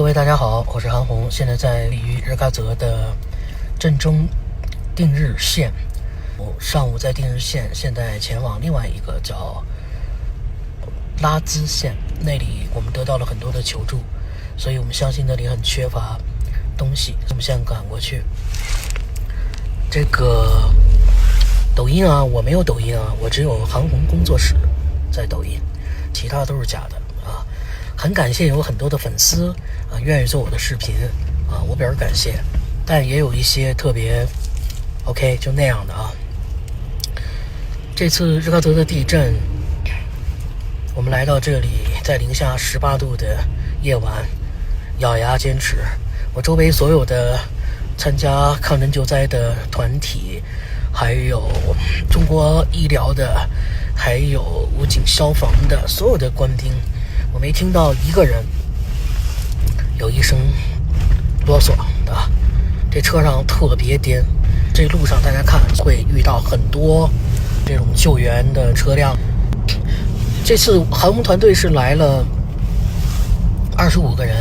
各位大家好，我是韩红，现在在于日喀则的正中定日县。我上午在定日县，现在前往另外一个叫拉孜县，那里我们得到了很多的求助，所以我们相信那里很缺乏东西，我们现在赶过去。这个抖音啊，我没有抖音啊，我只有韩红工作室在抖音，其他都是假的啊。很感谢有很多的粉丝啊愿意做我的视频啊，我表示感谢。但也有一些特别 OK 就那样的啊。这次日喀则的地震，我们来到这里，在零下18度的夜晚，咬牙坚持。我周围所有的参加抗震救灾的团体，还有中国医疗的，还有武警消防的所有的官兵，我没听到一个人有一声啰嗦的。这车上特别颠，这路上大家看会遇到很多这种救援的车辆。这次韩红团队是来了25个人，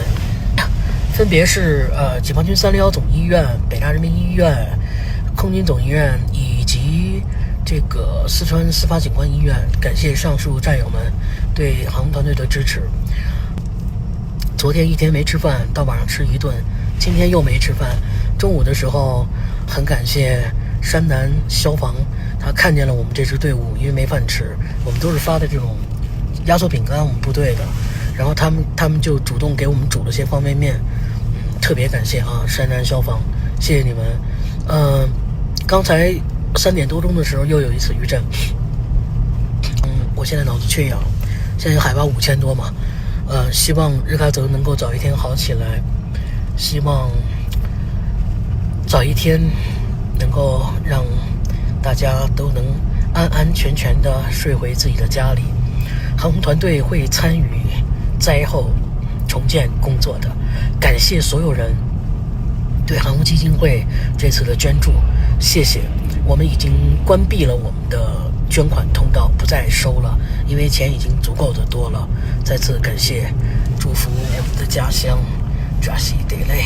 分别是解放军301总医院、北大人民医院、空军总医院以及这个四川司法警官医院。感谢上述战友们对韩红团队的支持。昨天一天没吃饭，到晚上吃一顿，今天又没吃饭。中午的时候很感谢山南消防，他看见了我们这支队伍，因为没饭吃，我们都是发的这种压缩饼干，我们部队的，然后他们就主动给我们煮了些方便面，特别感谢啊，山南消防，谢谢你们。刚才3点多钟的时候又有一次余震，我现在脑子缺氧，现在海拔5000多嘛，希望日喀则能够早一天好起来，希望早一天能够让大家都能安安全全的睡回自己的家里。韩红团队会参与灾后重建工作的，感谢所有人对韩红基金会这次的捐助，谢谢。我们已经关闭了我们的捐款通道，不再收了，因为钱已经足够的多了。再次感谢，祝福我们的家乡扎西德勒。